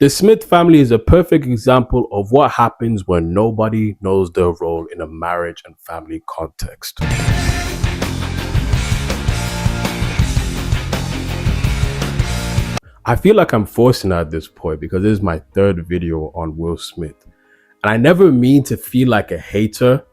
The Smith family is a perfect example of what happens when nobody knows their role in a marriage and family context. I feel like I'm forcing it at this point because this is my third video on Will Smith. And I never mean to feel like a hater,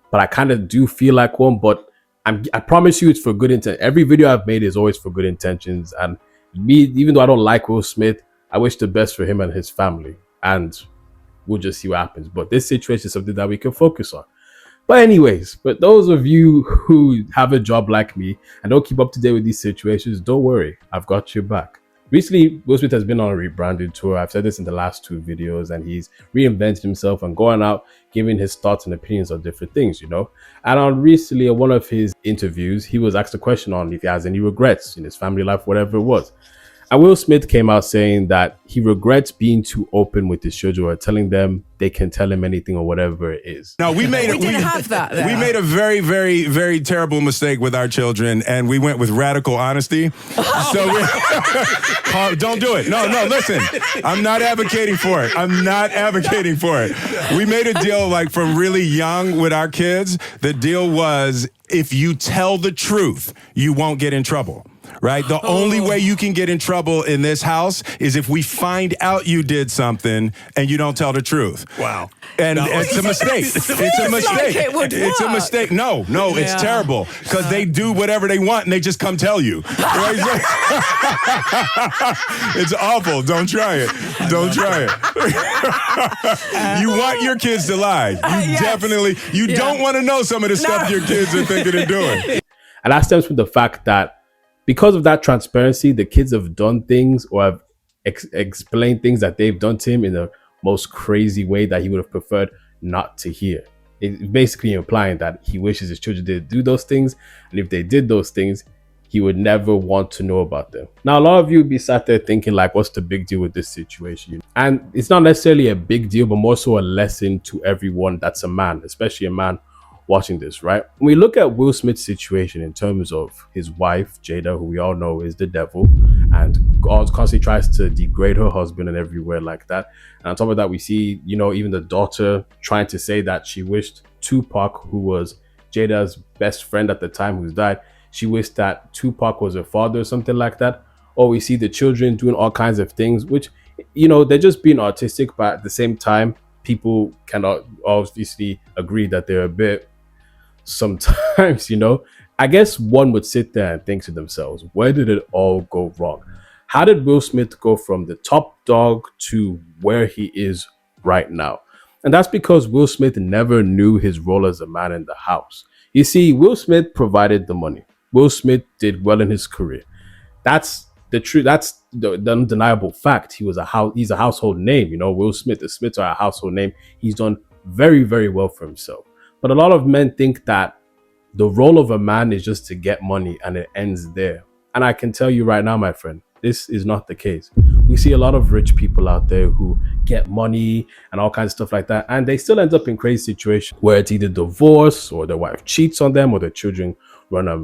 but I kind of do feel like one. But I promise you it's for good intent. Every video I've made is always for good intentions. And me, even though I don't like Will Smith, I wish the best for him and his family. And we'll just see what happens. But this situation is something that we can focus on. But anyways, for those of you who have a job like me and don't keep up to date with these situations, don't worry, I've got your back. Recently, Will Smith has been on a rebranding tour. I've said this in the last two videos, and he's reinvented himself and going out giving his thoughts and opinions on different things, you know. And on recently, in one of his interviews, he was asked a question on if he has any regrets in his family life, whatever it was. And Will Smith came out saying that he regrets being too open with his children or telling them they can tell him anything or whatever it is. No, we made it. We didn't have that there. We made a very, very, very terrible mistake with our children, and we went with radical honesty. So don't do it. No, listen. I'm not advocating for it. We made a deal like from really young with our kids. The deal was if you tell the truth, you won't get in trouble. Right? The only way you can get in trouble in this house is if we find out you did something and you don't tell the truth. Wow. And it's a mistake. It's a mistake. Like it would It's a work. mistake. No, it's terrible because they do whatever they want and they just come tell you. It's awful. Don't try it. You want your kids to lie. You definitely, don't want to know some of the stuff your kids are thinking of doing. And that stems from the fact that because of that transparency, the kids have done things or have explained things that they've done to him in the most crazy way that he would have preferred not to hear. It's basically implying that he wishes his children didn't do those things. And if they did those things, he would never want to know about them. Now, a lot of you would be sat there thinking like, what's the big deal with this situation? And it's not necessarily a big deal, but more so a lesson to everyone that's a man, especially a man watching this, right? When we look at Will Smith's situation in terms of his wife, Jada, who we all know is the devil, and constantly tries to degrade her husband and everywhere like that. And on top of that, we see, you know, even the daughter trying to say that she wished Tupac, who was Jada's best friend at the time, who's died, she wished that Tupac was her father or something like that. Or we see the children doing all kinds of things, which, you know, they're just being artistic, but at the same time, people cannot obviously agree that they're a bit sometimes, you know. I guess one would sit there and think to themselves, where did it all go wrong? How did Will Smith go from the top dog to where he is right now? And that's because Will Smith never knew his role as a man in the house. You see, Will Smith provided the money. Will Smith did well in his career. That's the truth. That's the undeniable fact. He's a household name. You know, Will Smith, the Smiths are a household name. He's done very, very well for himself. But a lot of men think that the role of a man is just to get money and it ends there. And I can tell you right now, my friend, this is not the case. We see a lot of rich people out there who get money and all kinds of stuff like that, and they still end up in crazy situations where it's either divorce or their wife cheats on them or their children run a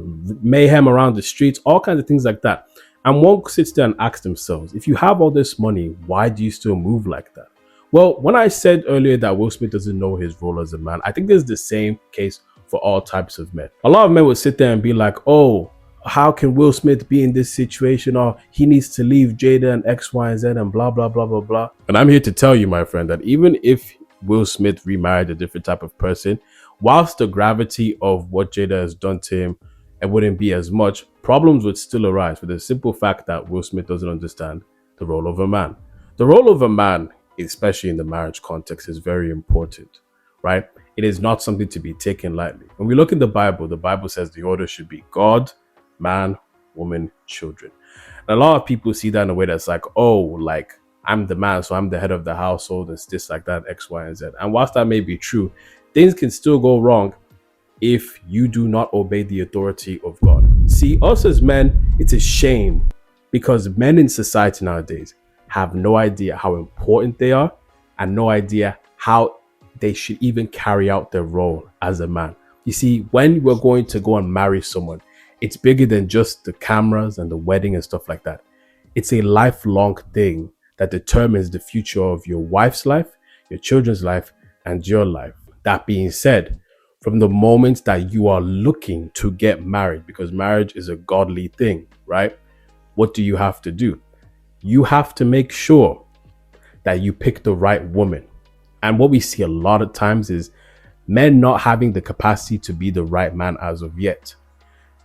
mayhem around the streets, all kinds of things like that. And one sits there and asks themselves, if you have all this money, why do you still move like that? Well, when I said earlier that Will Smith doesn't know his role as a man, I think this is the same case for all types of men. A lot of men would sit there and be like, oh, how can Will Smith be in this situation? Or he needs to leave Jada and X, Y, and Z and blah, blah, blah, blah, blah. And I'm here to tell you, my friend, that even if Will Smith remarried a different type of person, whilst the gravity of what Jada has done to him, it wouldn't be as much, problems would still arise for the simple fact that Will Smith doesn't understand the role of a man. The role of a man, especially in the marriage context, is very important, right? It is not something to be taken lightly. When we look in the Bible says the order should be God, man, woman, children. And a lot of people see that in a way that's like, oh, like I'm the man, so I'm the head of the household, it's this, like that, X, Y, and Z. And whilst that may be true, things can still go wrong if you do not obey the authority of God. See, us as men, it's a shame because men in society nowadays have no idea how important they are and no idea how they should even carry out their role as a man. You see, when we're going to go and marry someone, it's bigger than just the cameras and the wedding and stuff like that. It's a lifelong thing that determines the future of your wife's life, your children's life, and your life. That being said, from the moment that you are looking to get married, because marriage is a godly thing, right? What do you have to do? You have to make sure that you pick the right woman. And what we see a lot of times is men not having the capacity to be the right man as of yet.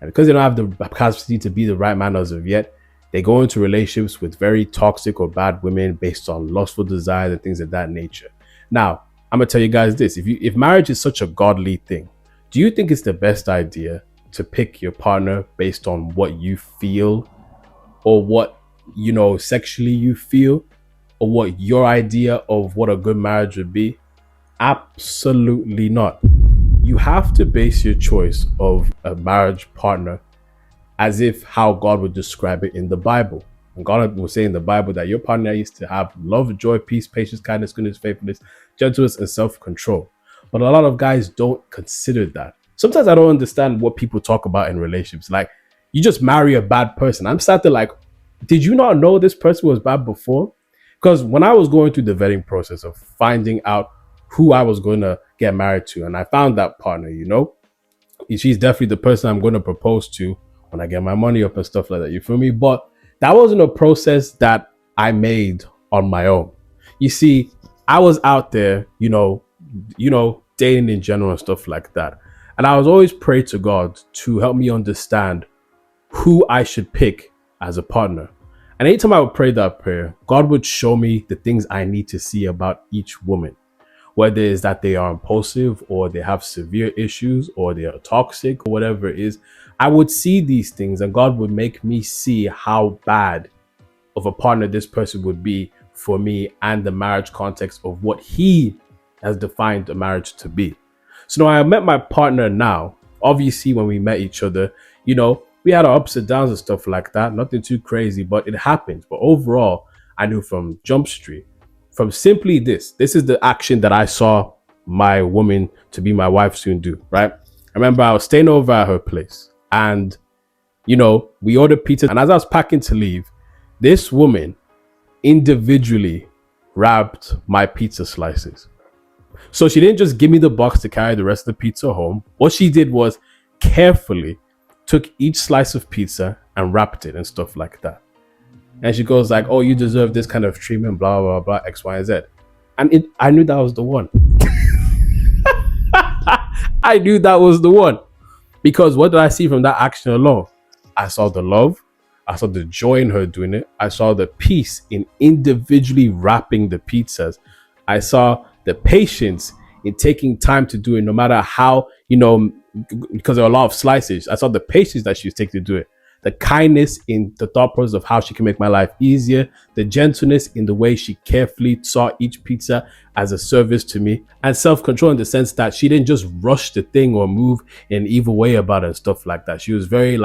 And because they don't have the capacity to be the right man as of yet, they go into relationships with very toxic or bad women based on lustful desires and things of that nature. Now, I'm gonna tell you guys this: if marriage is such a godly thing, do you think it's the best idea to pick your partner based on what you feel, or what sexually you feel, or what your idea of what a good marriage would be? Absolutely not. You have to base your choice of a marriage partner as if how God would describe it in the Bible. And God will say in the Bible that your partner is to have love, joy, peace, patience, kindness, goodness, faithfulness, gentleness, and self-control. But a lot of guys don't consider that. Sometimes I don't understand what people talk about in relationships. Like, you just marry a bad person. I'm sat there like, did you not know this person was bad before? Because when I was going through the vetting process of finding out who I was going to get married to, and I found that partner, she's definitely the person I'm going to propose to when I get my money up and stuff like that. You feel me? But that wasn't a process that I made on my own. You see, I was out there, dating in general and stuff like that. And I was always praying to God to help me understand who I should pick as a partner. And anytime I would pray that prayer, God would show me the things I need to see about each woman. Whether it's that they are impulsive, or they have severe issues, or they are toxic, or whatever it is, I would see these things and God would make me see how bad of a partner this person would be for me and the marriage context of what he has defined a marriage to be. So now I met my partner now. Obviously, when we met each other, we had our ups and downs and stuff like that. Nothing too crazy, but it happens. But overall, I knew from Jump Street, from simply this is the action that I saw my woman to be my wife soon do, right? I remember I was staying over at her place and, we ordered pizza. And as I was packing to leave, this woman individually wrapped my pizza slices. So she didn't just give me the box to carry the rest of the pizza home. What she did was carefully took each slice of pizza and wrapped it and stuff like that. And she goes like, oh, you deserve this kind of treatment, blah, blah, blah, X, Y, and Z. And I knew that was the one. I knew that was the one. Because what did I see from that action alone? I saw the love. I saw the joy in her doing it. I saw the peace in individually wrapping the pizzas. I saw the patience in taking time to do it, no matter how, because there are a lot of slices. I saw the patience that she was taking to do it. The kindness in the thought process of how she can make my life easier, the gentleness in the way she carefully saw each pizza as a service to me, and self-control in the sense that she didn't just rush the thing or move in an evil way about it and stuff like that. She was very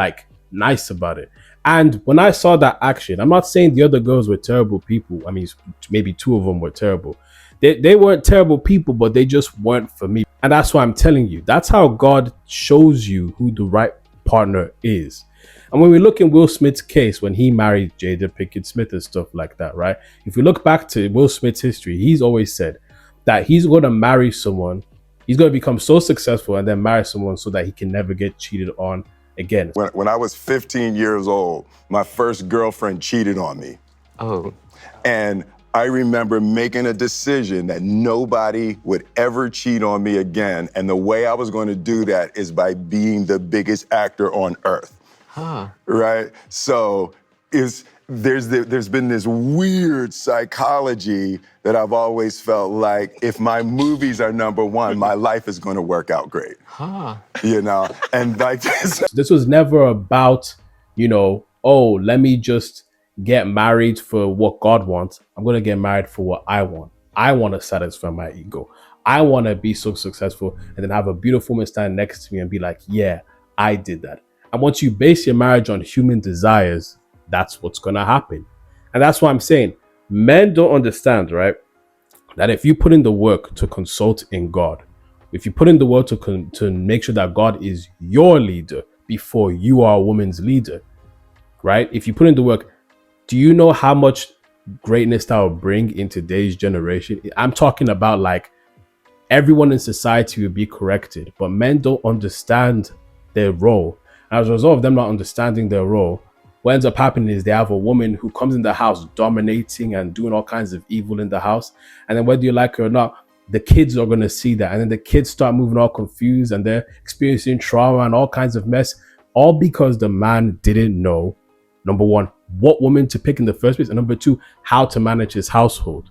nice about it. And when I saw that action, I'm not saying the other girls were terrible people. I mean, maybe two of them were terrible. They weren't terrible people, but they just weren't for me. And that's why I'm telling you, that's how God shows you who the right partner is. And when we look in Will Smith's case, when he married Jada Pinkett Smith and stuff like that, right? If we look back to Will Smith's history, he's always said that he's going to marry someone. He's going to become so successful and then marry someone so that he can never get cheated on again. When I was 15 years old, my first girlfriend cheated on me. Oh. And I remember making a decision that nobody would ever cheat on me again. And the way I was going to do that is by being the biggest actor on earth. Right? So there's been this weird psychology that I've always felt like if my movies are number one, my life is going to work out great. And like this was never about, oh, let me just get married for what God wants. I'm going to get married for what I want. I want to satisfy my ego. I want to be so successful and then have a beautiful woman stand next to me and be like, yeah, I did that. And once you base your marriage on human desires, that's what's going to happen. And that's why I'm saying men don't understand, right? That if you put in the work to consult in God, if you put in the work to make sure that God is your leader before you are a woman's leader, right? If you put in the work, do you know how much greatness that will bring in today's generation. I'm talking about like everyone in society will be corrected, but men don't understand their role. And as a result of them not understanding their role, what ends up happening is they have a woman who comes in the house dominating and doing all kinds of evil in the house. And then whether you like her or not, the kids are going to see that. And then the kids start moving all confused and they're experiencing trauma and all kinds of mess, all because the man didn't know, number one, what woman to pick in the first place, and number two, how to manage his household.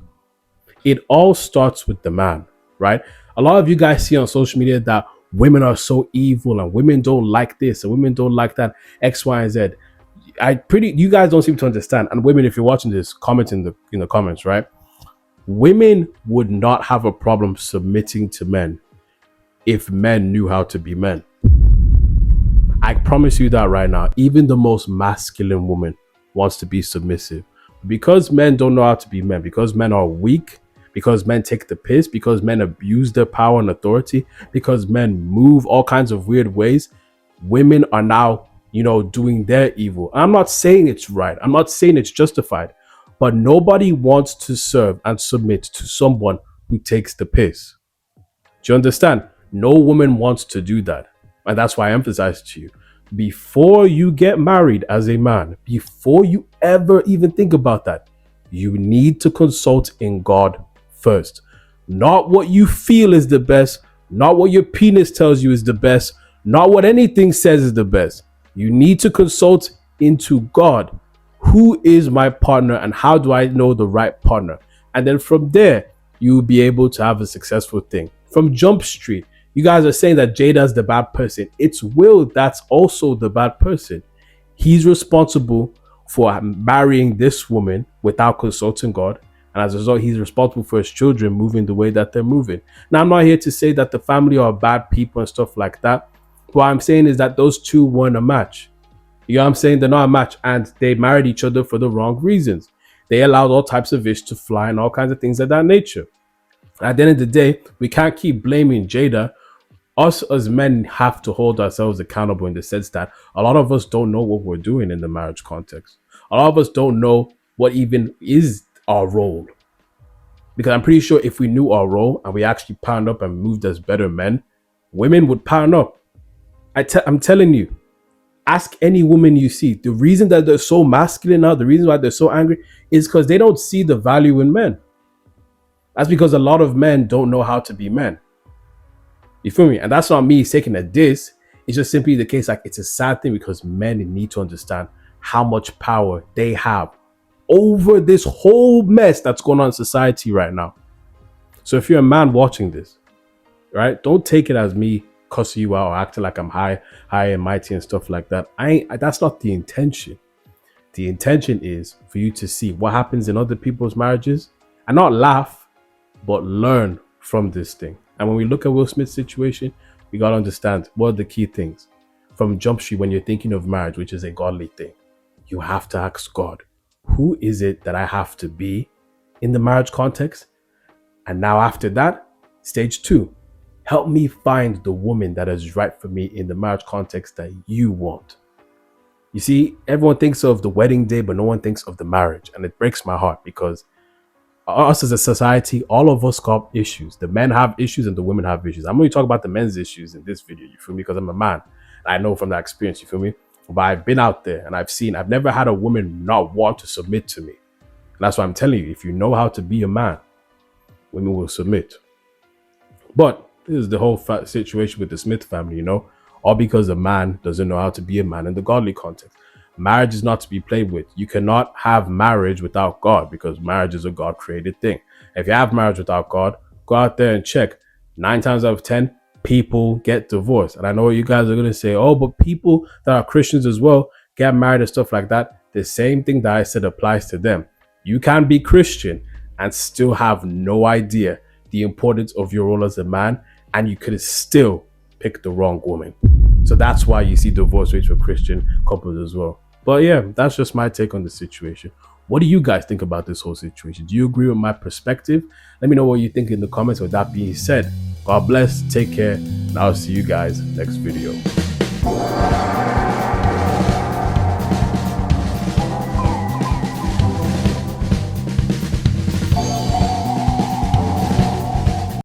It all starts with the man, right? A lot of you guys see on social media that women are so evil and women don't like this and women don't like that, X, Y, and Z. You guys don't seem to understand. And women, if you're watching this, comment in the comments, right? Women would not have a problem submitting to men if men knew how to be men. I promise you that right now. Even the most masculine woman wants to be submissive. Because men don't know how to be men, because men are weak, because men take the piss, because men abuse their power and authority, because men move all kinds of weird ways, women are now, doing their evil. I'm not saying it's right. I'm not saying it's justified, but nobody wants to serve and submit to someone who takes the piss. Do you understand? No woman wants to do that. And that's why I emphasize to you, before you get married as a man, before you ever even think about that, you need to consult in God first. Not what you feel is the best, not what your penis tells you is the best, not what anything says is the best. You need to consult into God. Who is my partner and how do I know the right partner? And then from there, you'll be able to have a successful thing. From Jump Street, you guys are saying that Jada's the bad person. It's Will that's also the bad person. He's responsible for marrying this woman without consulting God. And as a result, he's responsible for his children moving the way that they're moving. Now, I'm not here to say that the family are bad people and stuff like that. What I'm saying is that those two weren't a match. You know what I'm saying? They're not a match, and they married each other for the wrong reasons. They allowed all types of fish to fly and all kinds of things of that nature. At the end of the day, we can't keep blaming Jada. Us as men have to hold ourselves accountable in the sense that a lot of us don't know what we're doing in the marriage context. A lot of us don't know what even is our role. Because I'm pretty sure if we knew our role and we actually pound up and moved as better men, women would pound up. I'm telling you, ask any woman you see. The reason that they're so masculine now, the reason why they're so angry is because they don't see the value in men. That's because a lot of men don't know how to be men. You feel me? And that's not me taking a diss. It's just simply the case. Like, it's a sad thing because men need to understand how much power they have over this whole mess that's going on in society right now. So if you're a man watching this, right, don't take it as me cussing you out or acting like I'm high and mighty and stuff like that. That's not the intention. The intention is for you to see what happens in other people's marriages and not laugh, but learn from this thing. And when we look at Will Smith's situation, we got to understand what are the key things. From Jump Street, when you're thinking of marriage, which is a godly thing, you have to ask God, who is it that I have to be in the marriage context? And now after that, stage 2, help me find the woman that is right for me in the marriage context that you want. You see, everyone thinks of the wedding day, but no one thinks of the marriage. And it breaks my heart because us as a society, all of us got issues. The men have issues and the women have issues. I'm only talking about the men's issues in this video, you feel me? Because I'm a man. And I know from that experience, you feel me? But I've been out there and I've never had a woman not want to submit to me. And that's why I'm telling you, if you know how to be a man, women will submit. But this is the whole situation with the Smith family, all because a man doesn't know how to be a man in the godly context. Marriage is not to be played with. You cannot have marriage without God because marriage is a God-created thing. If you have marriage without God, go out there and check. 9 times out of 10, people get divorced. And I know you guys are going to say, oh, but people that are Christians as well get married and stuff like that. The same thing that I said applies to them. You can be Christian and still have no idea the importance of your role as a man, and you could still pick the wrong woman. So that's why you see divorce rates for Christian couples as well. But yeah, that's just my take on the situation. What do you guys think about this whole situation? Do you agree with my perspective? Let me know what you think in the comments. With that being said, God bless, take care, and I'll see you guys next video.